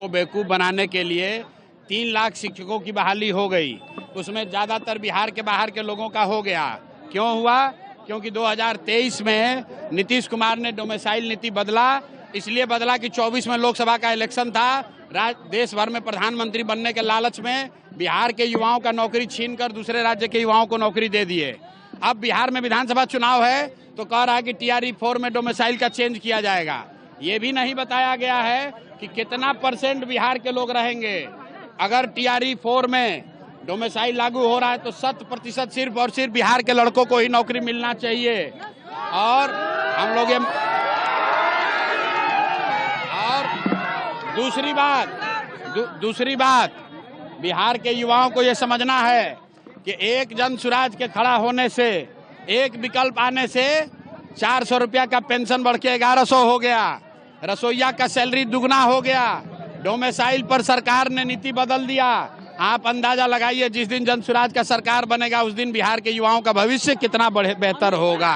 को बेवकूफ़ बनाने के लिए 3 लाख शिक्षकों की बहाली हो गई। उसमें ज़्यादातर बिहार के बाहर के लोगों का हो गया। क्यों हुआ? क्योंकि 2023 में नीतीश कुमार ने डोमिसाइल नीति बदला। इसलिए बदला कि 24 में लोकसभा का इलेक्शन था। देश भर में प्रधानमंत्री बनने के लालच में बिहार के युवाओं का नौकरी छीनकर दूसरे राज्य के युवाओं को नौकरी दे दिए। अब बिहार में विधानसभा चुनाव है तो कह रहा है कि TRE 4 में डोमिसाइल का चेंज किया जाएगा। ये भी नहीं बताया गया है कि कितना % बिहार के लोग रहेंगे। अगर TRE 4 में डोमिसाइल लागू हो रहा है तो 100% सिर्फ और सिर्फ बिहार के लड़कों को ही नौकरी मिलना चाहिए। और हम लोग ये दूसरी बात बिहार के युवाओं को ये समझना है कि एक जन सुराज के खड़ा होने से, एक विकल्प आने से 400 रुपया का पेंशन बढ़ के 1100 हो गया। रसोइया का सैलरी दुगना हो गया। डोमिसाइल पर सरकार ने नीति बदल दिया। आप अंदाजा लगाइए जिस दिन जन सुराज का सरकार बनेगा उस दिन बिहार के युवाओं का भविष्य कितना बेहतर होगा।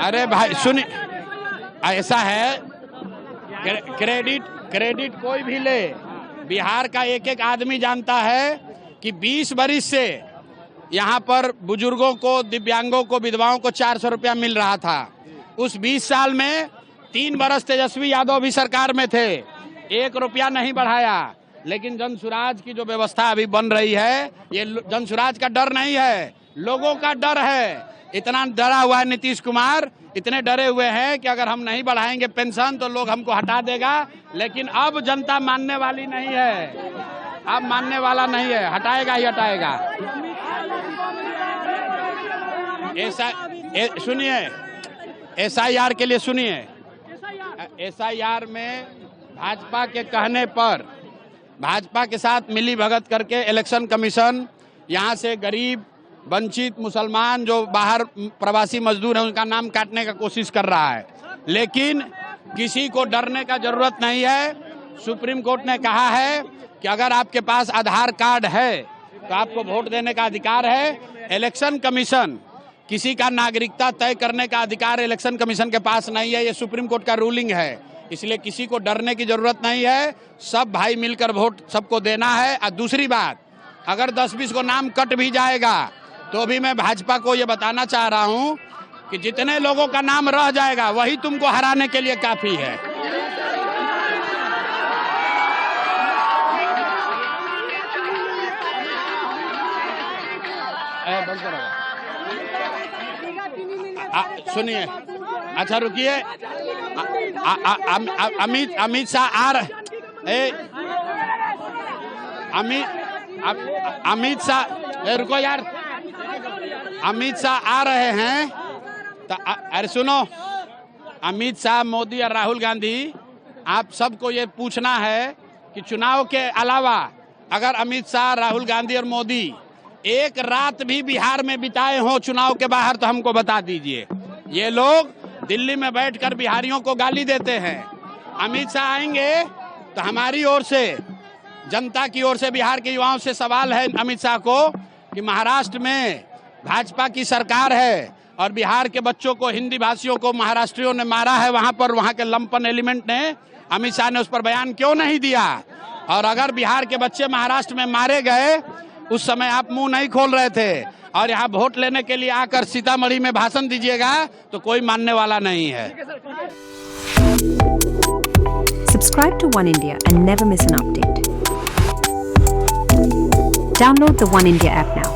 अरे भाई सुनिए, ऐसा है क्रेडिट कोई भी ले, बिहार का एक एक आदमी जानता है कि 20 बरिस से यहाँ पर बुजुर्गों को, दिव्यांगों को, विधवाओं को 400 रुपया मिल रहा था। उस 20 साल में 3 बरस तेजस्वी यादव भी सरकार में थे, 1 रुपया नहीं बढ़ाया। लेकिन जन सुराज की जो व्यवस्था अभी बन रही है, ये जन सुराज का डर नहीं है, लोगों का डर है। इतना डरा हुआ है नीतीश कुमार, इतने डरे हुए हैं कि अगर हम नहीं बढ़ाएंगे पेंशन तो लोग हमको हटा देगा। लेकिन अब जनता मानने वाली नहीं है, अब मानने वाला नहीं है, हटाएगा ही हटाएगा। सुनिए, SIR के लिए सुनिए, SIR में भाजपा के कहने पर, भाजपा के साथ मिली भगत करके इलेक्शन कमीशन यहाँ से गरीब, वंचित, मुसलमान जो बाहर प्रवासी मजदूर हैं उनका नाम काटने का कोशिश कर रहा है। लेकिन किसी को डरने का जरूरत नहीं है। सुप्रीम कोर्ट ने कहा है कि अगर आपके पास आधार कार्ड है तो आपको वोट देने का अधिकार है। इलेक्शन कमीशन, किसी का नागरिकता तय करने का अधिकार इलेक्शन कमीशन के पास नहीं है। ये सुप्रीम कोर्ट का रूलिंग है, इसलिए किसी को डरने की जरूरत नहीं है। सब भाई मिलकर वोट सबको देना है। और दूसरी बात, अगर 10-20 को नाम कट भी जाएगा तो भी मैं भाजपा को ये बताना चाह रहा हूं कि जितने लोगों का नाम रह जाएगा वही तुमको हराने के लिए काफी है। सुनिए, अच्छा रुकिए, अमित शाह आ रहे, अमित शाह, रुको यार, अमित शाह आ रहे हैं तो अरे सुनो, अमित शाह, मोदी और राहुल गांधी, आप सबको ये पूछना है कि चुनाव के अलावा अगर अमित शाह, राहुल गांधी और मोदी एक रात भी बिहार में बिताए हों चुनाव के बाहर तो हमको बता दीजिए। ये लोग दिल्ली में बैठकर बिहारियों को गाली देते हैं। अमित शाह आएंगे तो हमारी ओर से, जनता की ओर से, बिहार के युवाओं से सवाल है अमित शाह को कि महाराष्ट्र में भाजपा की सरकार है और बिहार के बच्चों को, हिंदी भाषियों को महाराष्ट्रियों ने मारा है, वहां पर वहां के लंपन एलिमेंट ने, अमित शाह ने उस पर बयान क्यों नहीं दिया? और अगर बिहार के बच्चे महाराष्ट्र में मारे गए उस समय आप मुंह नहीं खोल रहे थे और यहाँ वोट लेने के लिए आकर सीतामढ़ी में भाषण दीजिएगा तो कोई मानने वाला नहीं है। Subscribe to One India and never miss an update. Download the One India app now.